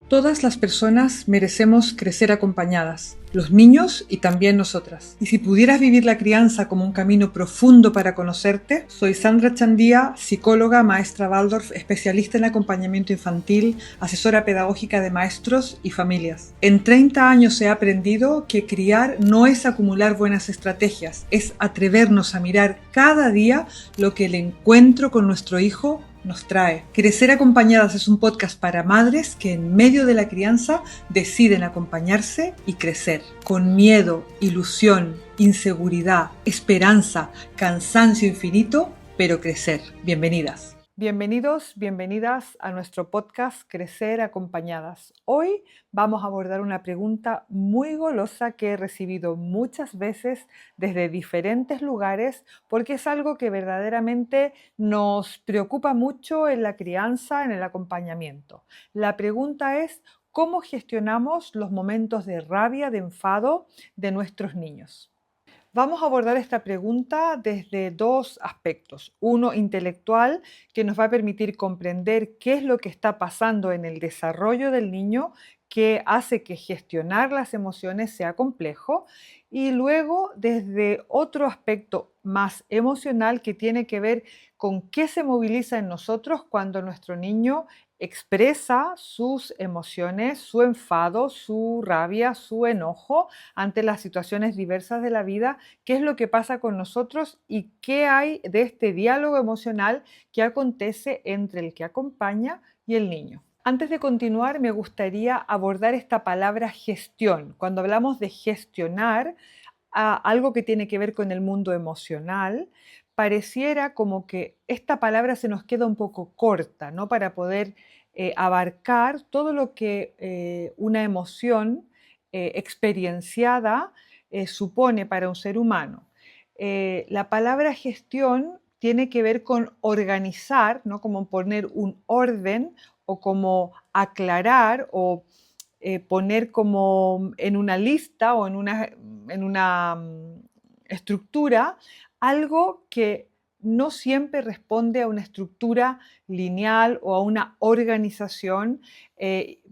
Todas las personas merecemos crecer acompañadas, los niños y también nosotras. Y si pudieras vivir la crianza como un camino profundo para conocerte, soy Sandra Chandía, psicóloga, maestra Waldorf, especialista en acompañamiento infantil, asesora pedagógica de maestros y familias. En 30 años he aprendido que criar no es acumular buenas estrategias, es atrevernos a mirar cada día lo que el encuentro con nuestro hijo nos trae. Crecer Acompañadas es un podcast para madres que en medio de la crianza deciden acompañarse y crecer. Con miedo, ilusión, inseguridad, esperanza, cansancio infinito, pero crecer. Bienvenidas. Bienvenidos, bienvenidas a nuestro podcast Crecer Acompañadas. Hoy vamos a abordar una pregunta muy golosa que he recibido muchas veces desde diferentes lugares porque es algo que verdaderamente nos preocupa mucho en la crianza, en el acompañamiento. La pregunta es: ¿cómo gestionamos los momentos de rabia, de enfado de nuestros niños? Vamos a abordar esta pregunta desde dos aspectos. Uno intelectual, que nos va a permitir comprender qué es lo que está pasando en el desarrollo del niño, que hace que gestionar las emociones sea complejo. Y luego desde otro aspecto más emocional, que tiene que ver con qué se moviliza en nosotros cuando nuestro niño expresa sus emociones, su enfado, su rabia, su enojo ante las situaciones diversas de la vida, qué es lo que pasa con nosotros y qué hay de este diálogo emocional que acontece entre el que acompaña y el niño. Antes de continuar, me gustaría abordar esta palabra gestión. Cuando hablamos de gestionar algo que tiene que ver con el mundo emocional, pareciera como que esta palabra se nos queda un poco corta, ¿no? Para poder abarcar todo lo que una emoción experienciada supone para un ser humano. La palabra gestión tiene que ver con organizar, ¿no? Como poner un orden o como aclarar o poner como en una lista o en una estructura algo que no siempre responde a una estructura lineal o a una organización,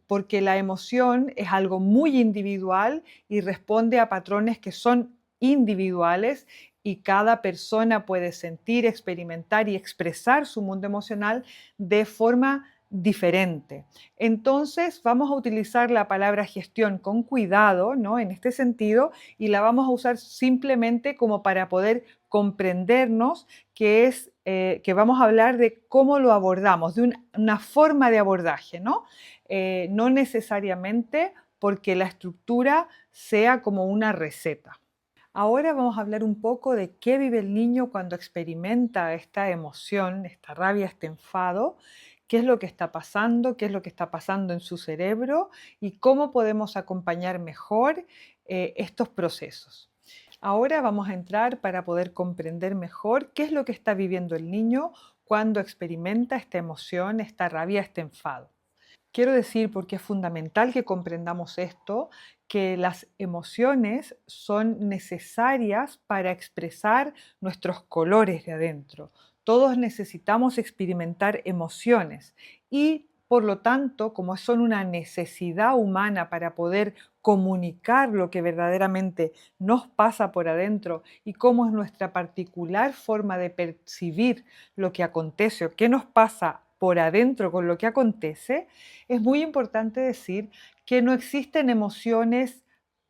porque la emoción es algo muy individual y responde a patrones que son individuales, y cada persona puede sentir, experimentar y expresar su mundo emocional de forma diferente. Entonces vamos a utilizar la palabra gestión con cuidado, ¿no? En este sentido, y la vamos a usar simplemente como para poder comprendernos, que vamos a hablar de cómo lo abordamos, de una forma de abordaje, ¿no? No necesariamente porque la estructura sea como una receta. Ahora vamos a hablar un poco de qué vive el niño cuando experimenta esta emoción, esta rabia, este enfado, qué es lo que está pasando, qué es lo que está pasando en su cerebro y cómo podemos acompañar mejor estos procesos. Ahora vamos a entrar para poder comprender mejor qué es lo que está viviendo el niño cuando experimenta esta emoción, esta rabia, este enfado. Quiero decir, porque es fundamental que comprendamos esto, que las emociones son necesarias para expresar nuestros colores de adentro. Todos necesitamos experimentar emociones y, por lo tanto, como son una necesidad humana para poder comunicar lo que verdaderamente nos pasa por adentro y cómo es nuestra particular forma de percibir lo que acontece o qué nos pasa por adentro con lo que acontece, es muy importante decir que no existen emociones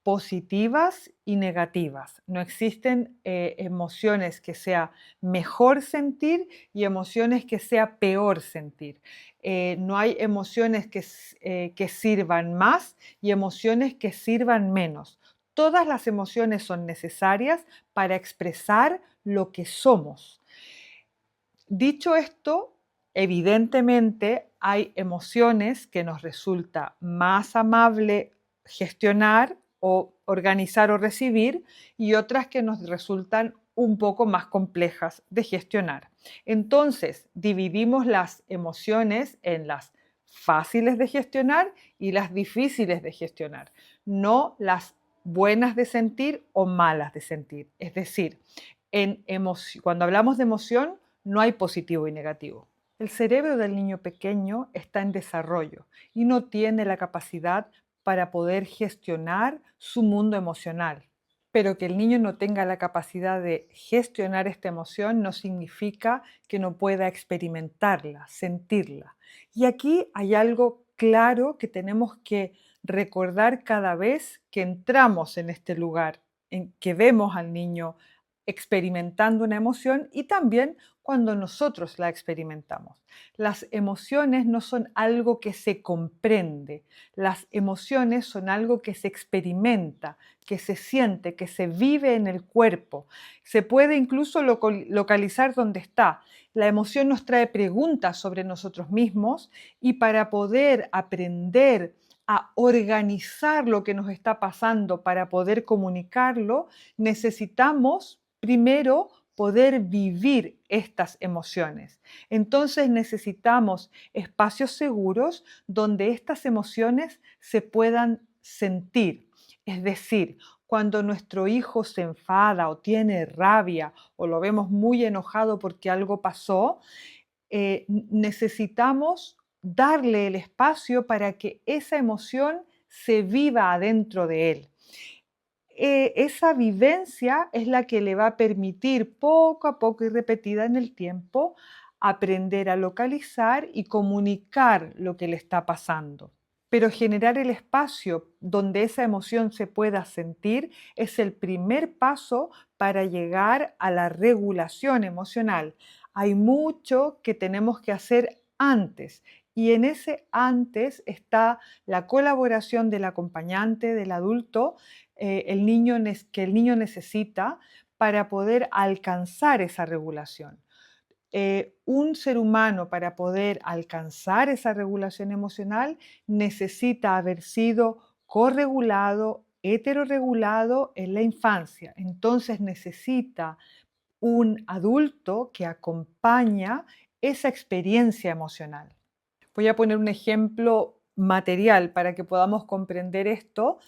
positivas y negativas. No existen emociones que sea mejor sentir y emociones que sea peor sentir. No hay emociones que sirvan más y emociones que sirvan menos. Todas las emociones son necesarias para expresar lo que somos. Dicho esto, evidentemente hay emociones que nos resulta más amable gestionar o organizar o recibir, y otras que nos resultan un poco más complejas de gestionar. Entonces, dividimos las emociones en las fáciles de gestionar y las difíciles de gestionar, no las buenas de sentir o malas de sentir. Es decir, cuando hablamos de emoción, no hay positivo y negativo. El cerebro del niño pequeño está en desarrollo y no tiene la capacidad para poder gestionar su mundo emocional. Pero que el niño no tenga la capacidad de gestionar esta emoción no significa que no pueda experimentarla, sentirla. Y aquí hay algo claro que tenemos que recordar cada vez que entramos en este lugar, en que vemos al niño experimentando una emoción y también cuando nosotros la experimentamos. Las emociones no son algo que se comprende, las emociones son algo que se experimenta, que se siente, que se vive en el cuerpo. Se puede incluso localizar dónde está. La emoción nos trae preguntas sobre nosotros mismos y para poder aprender a organizar lo que nos está pasando, para poder comunicarlo, necesitamos primero poder vivir estas emociones. Entonces necesitamos espacios seguros donde estas emociones se puedan sentir. Es decir, cuando nuestro hijo se enfada o tiene rabia o lo vemos muy enojado porque algo pasó, necesitamos darle el espacio para que esa emoción se viva adentro de él. Esa vivencia es la que le va a permitir poco a poco y repetida en el tiempo aprender a localizar y comunicar lo que le está pasando. Pero generar el espacio donde esa emoción se pueda sentir es el primer paso para llegar a la regulación emocional. Hay mucho que tenemos que hacer antes y en ese antes está la colaboración del acompañante, del adulto, que el niño necesita para poder alcanzar esa regulación. Un ser humano para poder alcanzar esa regulación emocional necesita haber sido corregulado, heterorregulado en la infancia. Entonces necesita un adulto que acompaña esa experiencia emocional. Voy a poner un ejemplo material para que podamos comprender esto.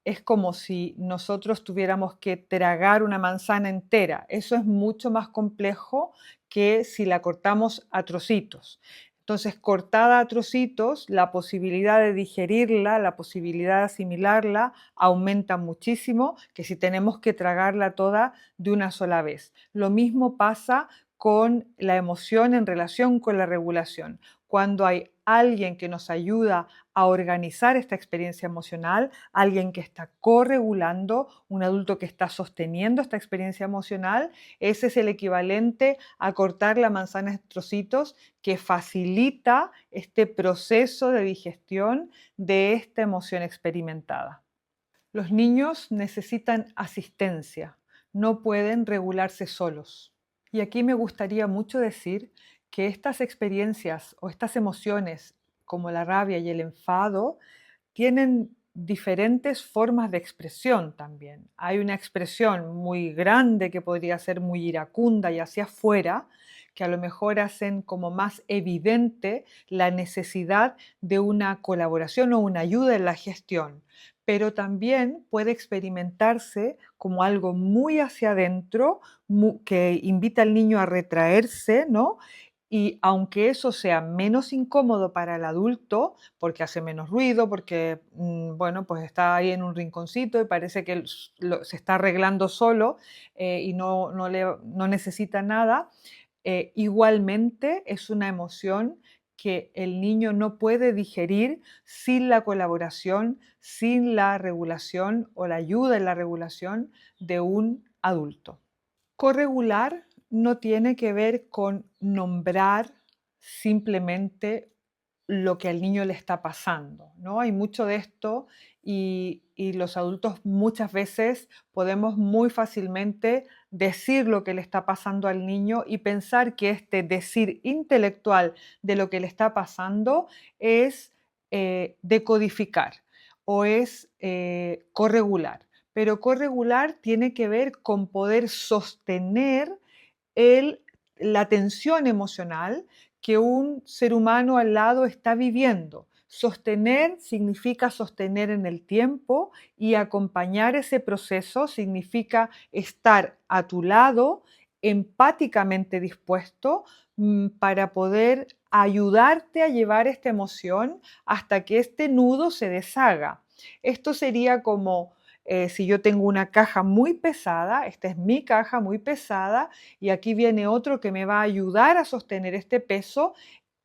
Es como si nosotros tuviéramos que tragar una manzana entera. Eso es mucho más complejo que si la cortamos a trocitos. Entonces, cortada a trocitos, la posibilidad de digerirla, la posibilidad de asimilarla aumenta muchísimo que si tenemos que tragarla toda de una sola vez. Lo mismo pasa con la emoción en relación con la regulación. Cuando hay alguien que nos ayuda a organizar esta experiencia emocional, alguien que está corregulando, un adulto que está sosteniendo esta experiencia emocional, ese es el equivalente a cortar la manzana en trocitos que facilita este proceso de digestión de esta emoción experimentada. Los niños necesitan asistencia, no pueden regularse solos. Y aquí me gustaría mucho decir que estas experiencias o estas emociones como la rabia y el enfado tienen diferentes formas de expresión también. Hay una expresión muy grande que podría ser muy iracunda y hacia afuera, que a lo mejor hacen como más evidente la necesidad de una colaboración o una ayuda en la gestión, pero también puede experimentarse como algo muy hacia adentro, que invita al niño a retraerse, ¿no? Y aunque eso sea menos incómodo para el adulto, porque hace menos ruido, porque, bueno, pues está ahí en un rinconcito y parece que se está arreglando solo, y no necesita nada, igualmente es una emoción que el niño no puede digerir sin la colaboración, sin la regulación o la ayuda en la regulación de un adulto. Corregular no tiene que ver con nombrar simplemente lo que al niño le está pasando, ¿no? Hay mucho de esto y los adultos muchas veces podemos muy fácilmente decir lo que le está pasando al niño y pensar que este decir intelectual de lo que le está pasando es decodificar o es corregular. Pero corregular tiene que ver con poder sostener el la tensión emocional que un ser humano al lado está viviendo. Sostener significa sostener en el tiempo y acompañar ese proceso significa estar a tu lado empáticamente dispuesto para poder ayudarte a llevar esta emoción hasta que este nudo se deshaga. Esto sería como si yo tengo una caja muy pesada, esta es mi caja muy pesada, y aquí viene otro que me va a ayudar a sostener este peso,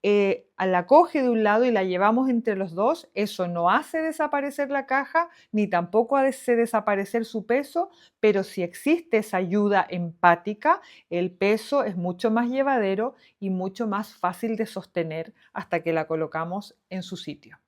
la coge de un lado y la llevamos entre los dos, eso no hace desaparecer la caja, ni tampoco hace desaparecer su peso, pero si existe esa ayuda empática, el peso es mucho más llevadero y mucho más fácil de sostener hasta que la colocamos en su sitio.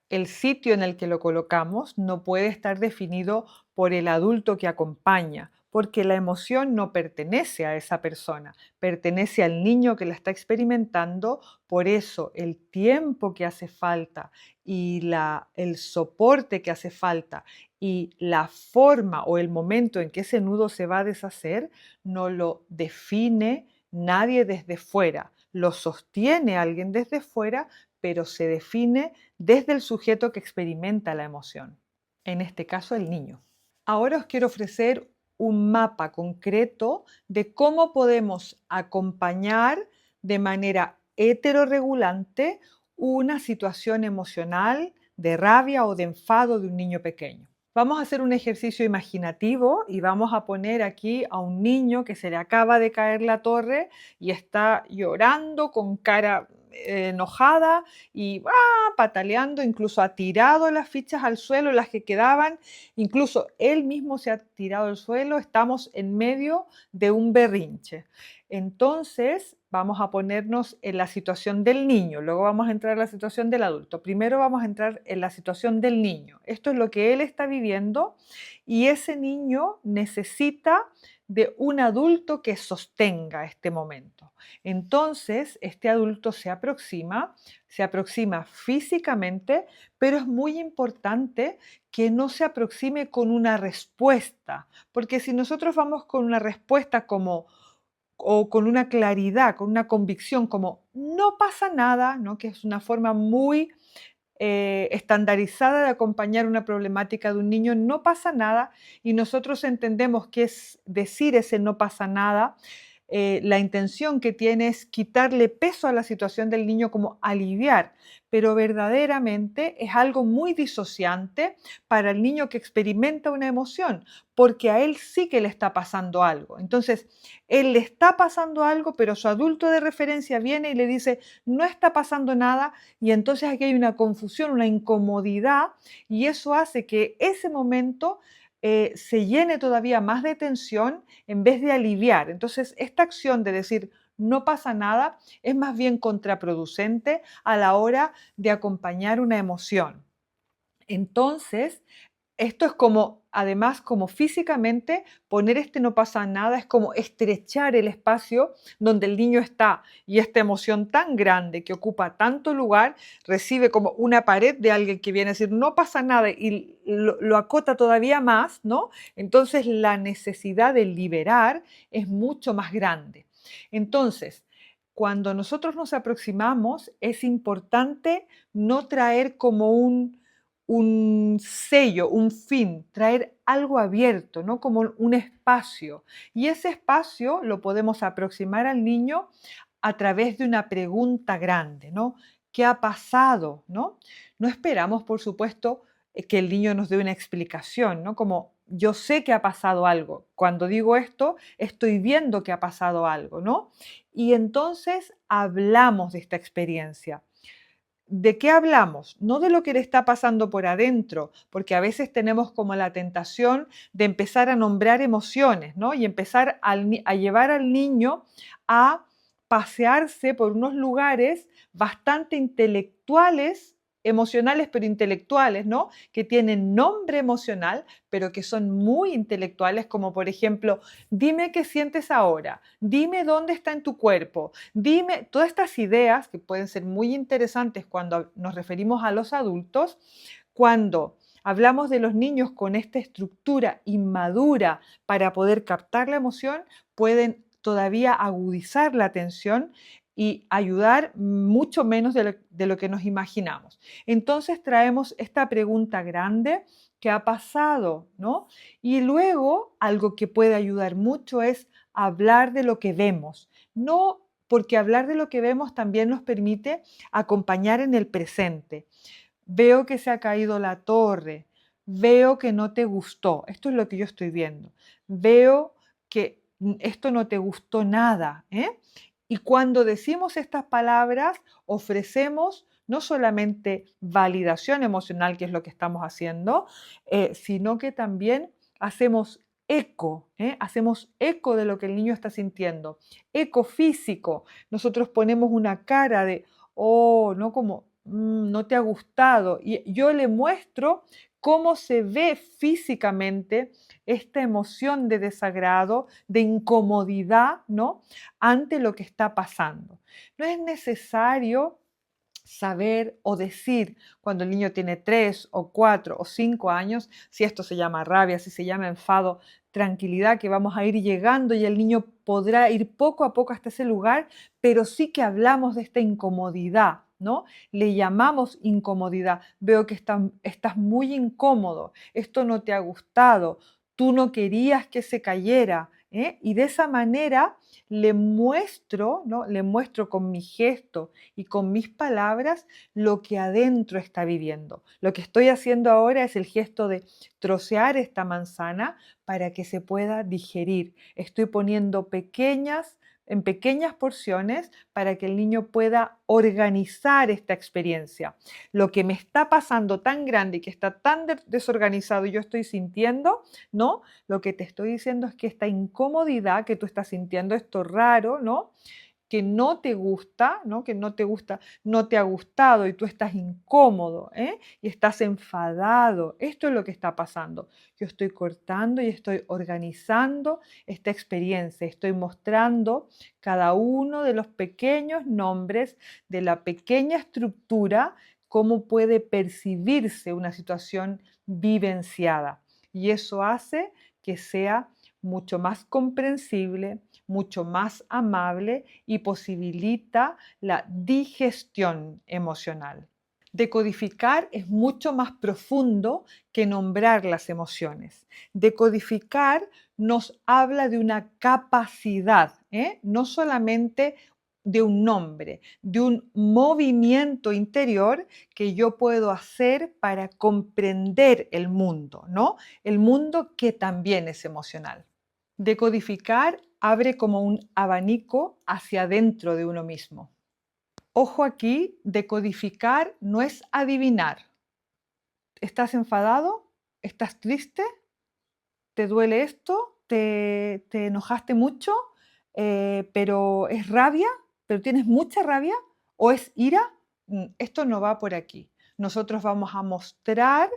El sitio en el que lo colocamos no puede estar definido por el adulto que acompaña, porque la emoción no pertenece a esa persona, pertenece al niño que la está experimentando. Por eso el tiempo que hace falta y el soporte que hace falta y la forma o el momento en que ese nudo se va a deshacer no lo define nadie desde fuera. Lo sostiene alguien desde fuera, pero se define desde el sujeto que experimenta la emoción, en este caso el niño. Ahora os quiero ofrecer un mapa concreto de cómo podemos acompañar de manera heterorregulante una situación emocional de rabia o de enfado de un niño pequeño. Vamos a hacer un ejercicio imaginativo y vamos a poner aquí a un niño que se le acaba de caer la torre y está llorando con cara enojada y pataleando, incluso ha tirado las fichas al suelo, las que quedaban, incluso él mismo se ha tirado al suelo, estamos en medio de un berrinche. Entonces vamos a ponernos en la situación del niño, luego vamos a entrar en la situación del adulto. Primero vamos a entrar en la situación del niño. Esto es lo que él está viviendo y ese niño necesita de un adulto que sostenga este momento. Entonces, este adulto se aproxima físicamente, pero es muy importante que no se aproxime con una respuesta, porque si nosotros vamos con una respuesta como o con una claridad, con una convicción como no pasa nada, ¿no? Que es una forma muy estandarizada de acompañar una problemática de un niño, no pasa nada, y nosotros entendemos que es decir ese no pasa nada, la intención que tiene es quitarle peso a la situación del niño, como aliviar, pero verdaderamente es algo muy disociante para el niño que experimenta una emoción, porque a él sí que le está pasando algo. Entonces, él le está pasando algo, pero su adulto de referencia viene y le dice, no está pasando nada, y entonces aquí hay una confusión, una incomodidad, y eso hace que ese momento se llene todavía más de tensión en vez de aliviar. Entonces, esta acción de decir no pasa nada es más bien contraproducente a la hora de acompañar una emoción. Entonces, esto es como, además, como físicamente poner este no pasa nada, es como estrechar el espacio donde el niño está y esta emoción tan grande que ocupa tanto lugar recibe como una pared de alguien que viene a decir no pasa nada y lo acota todavía más, ¿no? Entonces la necesidad de liberar es mucho más grande. Entonces, cuando nosotros nos aproximamos, es importante no traer como un sello, un fin, traer algo abierto, ¿no? Como un espacio. Y ese espacio lo podemos aproximar al niño a través de una pregunta grande, ¿no? ¿Qué ha pasado? ¿No? No esperamos, por supuesto, que el niño nos dé una explicación, ¿no? Como yo sé que ha pasado algo. Cuando digo esto, estoy viendo que ha pasado algo, ¿no? Y entonces hablamos de esta experiencia. ¿De qué hablamos? No de lo que le está pasando por adentro, porque a veces tenemos como la tentación de empezar a nombrar emociones, ¿no? Y empezar a llevar al niño a pasearse por unos lugares bastante intelectuales, emocionales pero intelectuales, ¿no? Que tienen nombre emocional, pero que son muy intelectuales, como por ejemplo, dime qué sientes ahora, dime dónde está en tu cuerpo, dime, todas estas ideas que pueden ser muy interesantes cuando nos referimos a los adultos, cuando hablamos de los niños con esta estructura inmadura para poder captar la emoción, pueden todavía agudizar la atención y ayudar mucho menos de lo que nos imaginamos. Entonces traemos esta pregunta grande, ¿qué ha pasado? ¿No? Y luego algo que puede ayudar mucho es hablar de lo que vemos, no porque hablar de lo que vemos también nos permite acompañar en el presente. Veo que se ha caído la torre, veo que no te gustó, esto es lo que yo estoy viendo, veo que esto no te gustó nada, ¿eh? Y cuando decimos estas palabras, ofrecemos no solamente validación emocional, que es lo que estamos haciendo, sino que también hacemos eco, ¿eh? Hacemos eco de lo que el niño está sintiendo, eco físico. Nosotros ponemos una cara de, oh, no como, no te ha gustado. Y yo le muestro cómo se ve físicamente esta emoción de desagrado, de incomodidad, ¿no? Ante lo que está pasando. No es necesario saber o decir cuando el niño tiene 3 o 4 o 5 años, si esto se llama rabia, si se llama enfado, tranquilidad, que vamos a ir llegando y el niño podrá ir poco a poco hasta ese lugar, pero sí que hablamos de esta incomodidad, ¿no? Le llamamos incomodidad. Veo que estás muy incómodo, esto no te ha gustado, tú no querías que se cayera, ¿eh? Y de esa manera le muestro, ¿no? Le muestro con mi gesto y con mis palabras lo que adentro está viviendo. Lo que estoy haciendo ahora es el gesto de trocear esta manzana para que se pueda digerir. Estoy poniendo en pequeñas porciones para que el niño pueda organizar esta experiencia. Lo que me está pasando tan grande y que está tan desorganizado y yo estoy sintiendo, ¿no? Lo que te estoy diciendo es que esta incomodidad que tú estás sintiendo, esto raro, ¿no? Que no te gusta, ¿no? Que no te gusta, no te ha gustado y tú estás incómodo, ¿eh? Y estás enfadado. Esto es lo que está pasando. Yo estoy cortando y estoy organizando esta experiencia. Estoy mostrando cada uno de los pequeños nombres de la pequeña estructura, cómo puede percibirse una situación vivenciada. Y eso hace que sea mucho más comprensible, mucho más amable y posibilita la digestión emocional. Decodificar es mucho más profundo que nombrar las emociones. Decodificar nos habla de una capacidad, ¿eh? No solamente de un nombre, de un movimiento interior que yo puedo hacer para comprender el mundo, ¿no? El mundo que también es emocional. Decodificar abre como un abanico hacia adentro de uno mismo. Ojo aquí, decodificar no es adivinar. ¿Estás enfadado? ¿Estás triste? ¿Te duele esto? ¿Te enojaste mucho? ¿Pero es rabia? ¿Pero tienes mucha rabia? ¿O es ira? Esto no va por aquí. Nosotros vamos a mostrar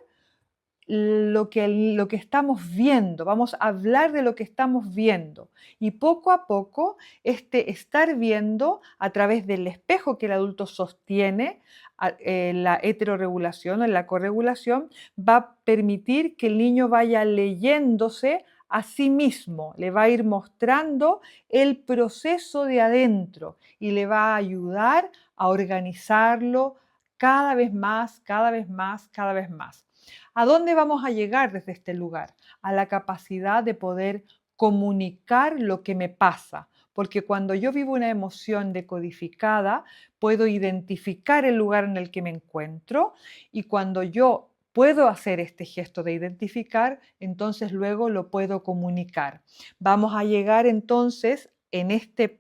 lo que estamos viendo, vamos a hablar de lo que estamos viendo. Y poco a poco, este estar viendo a través del espejo que el adulto sostiene, la heteroregulación o la corregulación, va a permitir que el niño vaya leyéndose a sí mismo, le va a ir mostrando el proceso de adentro y le va a ayudar a organizarlo cada vez más, cada vez más, cada vez más. ¿A dónde vamos a llegar desde este lugar? A la capacidad de poder comunicar lo que me pasa, porque cuando yo vivo una emoción decodificada, puedo identificar el lugar en el que me encuentro y cuando yo puedo hacer este gesto de identificar, entonces luego lo puedo comunicar. Vamos a llegar entonces en esta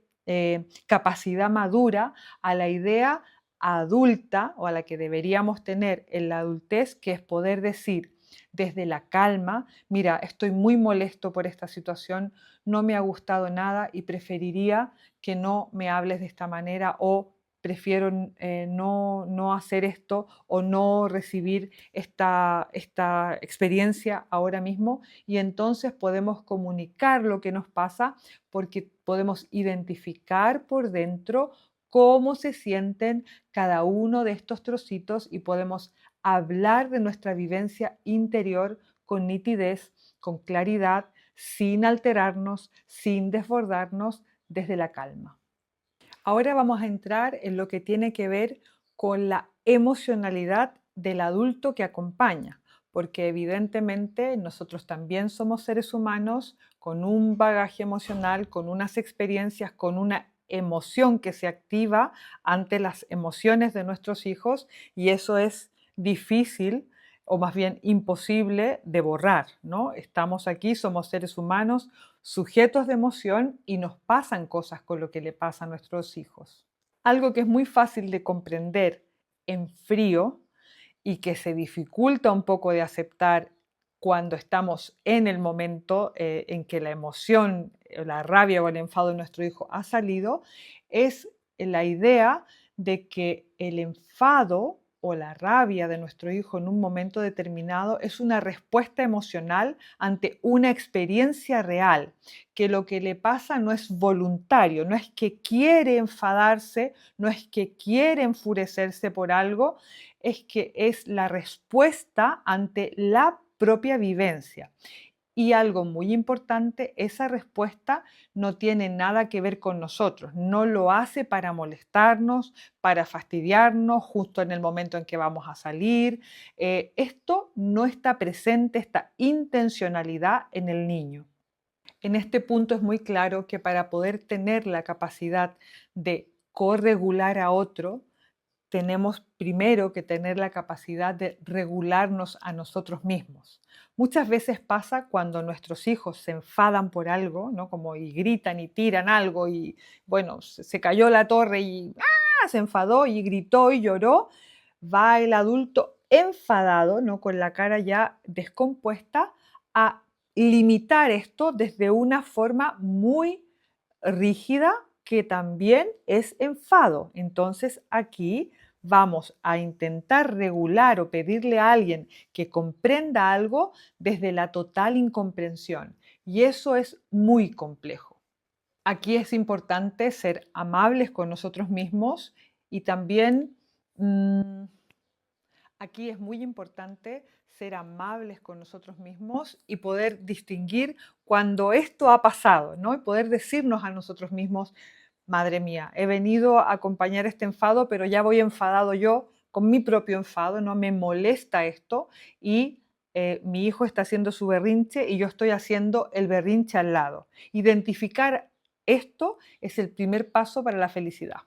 capacidad madura a la idea adulta o a la que deberíamos tener en la adultez, que es poder decir desde la calma, mira, estoy muy molesto por esta situación, no me ha gustado nada y preferiría que no me hables de esta manera o prefiero no hacer esto o no recibir esta experiencia ahora mismo y entonces podemos comunicar lo que nos pasa porque podemos identificar por dentro cómo se sienten cada uno de estos trocitos y podemos hablar de nuestra vivencia interior con nitidez, con claridad, sin alterarnos, sin desbordarnos, desde la calma. Ahora vamos a entrar en lo que tiene que ver con la emocionalidad del adulto que acompaña, porque evidentemente nosotros también somos seres humanos con un bagaje emocional, con unas experiencias, con una emoción que se activa ante las emociones de nuestros hijos y eso es difícil o más bien imposible de borrar, ¿no? Estamos aquí, somos seres humanos sujetos de emoción y nos pasan cosas con lo que le pasa a nuestros hijos. Algo que es muy fácil de comprender en frío y que se dificulta un poco de aceptar cuando estamos en el momento en que la emoción, la rabia o el enfado de nuestro hijo ha salido, es la idea de que el enfado o la rabia de nuestro hijo en un momento determinado es una respuesta emocional ante una experiencia real, que lo que le pasa no es voluntario, no es que quiere enfadarse, no es que quiere enfurecerse por algo, es que es la respuesta ante la propia vivencia. Y algo muy importante, esa respuesta no tiene nada que ver con nosotros, no lo hace para molestarnos, para fastidiarnos justo en el momento en que vamos a salir. Esto no está presente, esta intencionalidad en el niño. En este punto es muy claro que para poder tener la capacidad de corregular a otro, tenemos primero que tener la capacidad de regularnos a nosotros mismos. Muchas veces pasa cuando nuestros hijos se enfadan por algo, ¿no? Como y gritan y tiran algo y bueno, se cayó la torre y ¡ah! Se enfadó y gritó y lloró, va el adulto enfadado, ¿no? Con la cara ya descompuesta, a limitar esto desde una forma muy rígida que también es enfado. Entonces aquí vamos a intentar regular o pedirle a alguien que comprenda algo desde la total incomprensión. Y eso es muy complejo. Aquí es importante ser amables con nosotros mismos y también aquí es muy importante ser amables con nosotros mismos y poder distinguir cuando esto ha pasado, ¿no? Y poder decirnos a nosotros mismos, madre mía, he venido a acompañar este enfado, pero ya voy enfadado yo con mi propio enfado, no me molesta esto y mi hijo está haciendo su berrinche y yo estoy haciendo el berrinche al lado. Identificar esto es el primer paso para la felicidad.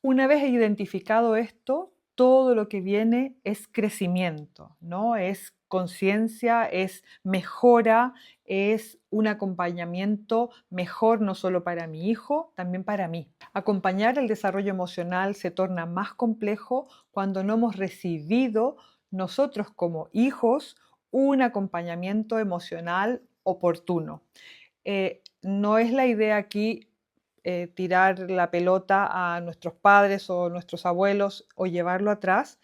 Una vez identificado esto, todo lo que viene es crecimiento, ¿no? Es conciencia, es mejora, es un acompañamiento mejor no solo para mi hijo, también para mí. Acompañar el desarrollo emocional se torna más complejo cuando no hemos recibido nosotros como hijos un acompañamiento emocional oportuno. No es la idea aquí tirar la pelota a nuestros padres o nuestros abuelos o llevarlo atrás.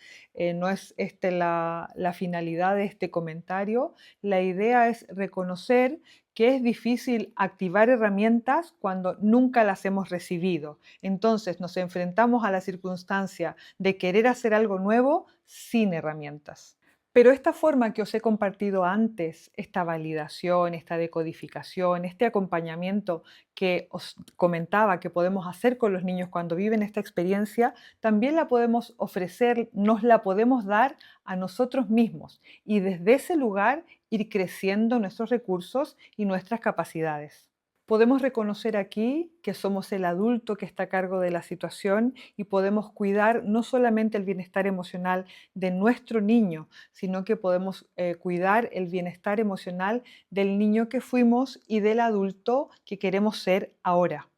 No es la finalidad de este comentario. La idea es reconocer que es difícil activar herramientas cuando nunca las hemos recibido. Entonces nos enfrentamos a la circunstancia de querer hacer algo nuevo sin herramientas. Pero esta forma que os he compartido antes, esta validación, esta decodificación, este acompañamiento que os comentaba que podemos hacer con los niños cuando viven esta experiencia, también la podemos ofrecer, nos la podemos dar a nosotros mismos y desde ese lugar ir creciendo nuestros recursos y nuestras capacidades. Podemos reconocer aquí que somos el adulto que está a cargo de la situación y podemos cuidar no solamente el bienestar emocional de nuestro niño, sino que podemos cuidar el bienestar emocional del niño que fuimos y del adulto que queremos ser ahora.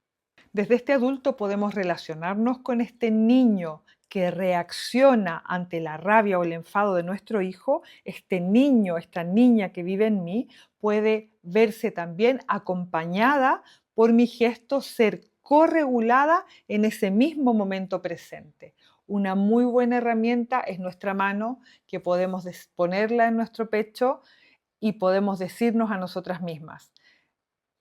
Desde este adulto podemos relacionarnos con este niño que reacciona ante la rabia o el enfado de nuestro hijo. Este niño, esta niña que vive en mí, puede verse también acompañada por mi gesto, ser corregulada en ese mismo momento presente. Una muy buena herramienta es nuestra mano, que podemos ponerla en nuestro pecho y podemos decirnos a nosotras mismas,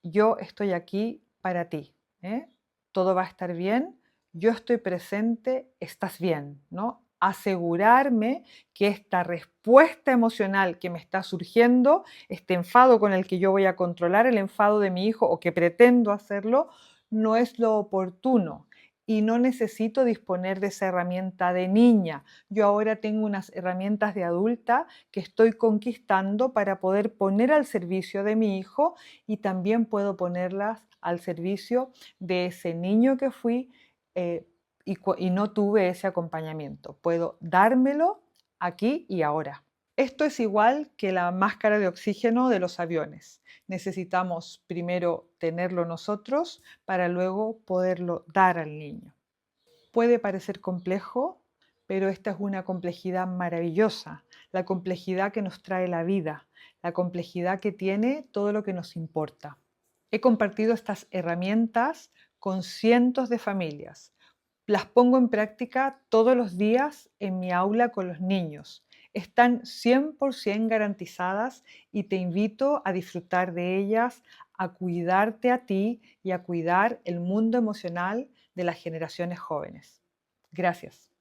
yo estoy aquí para ti, ¿eh? Todo va a estar bien, yo estoy presente, estás bien, ¿no? Asegurarme que esta respuesta emocional que me está surgiendo, este enfado con el que yo voy a controlar el enfado de mi hijo o que pretendo hacerlo, no es lo oportuno. y no necesito disponer de esa herramienta de niña. Yo ahora tengo unas herramientas de adulta que estoy conquistando para poder poner al servicio de mi hijo y también puedo ponerlas al servicio de ese niño que fui y no tuve ese acompañamiento. Puedo dármelo aquí y ahora. Esto es igual que la máscara de oxígeno de los aviones. Necesitamos primero tenerlo nosotros para luego poderlo dar al niño. Puede parecer complejo, pero esta es una complejidad maravillosa, la complejidad que nos trae la vida, la complejidad que tiene todo lo que nos importa. He compartido estas herramientas con cientos de familias. Las pongo en práctica todos los días en mi aula con los niños. Están 100% garantizadas y te invito a disfrutar de ellas, a cuidarte a ti y a cuidar el mundo emocional de las generaciones jóvenes. Gracias.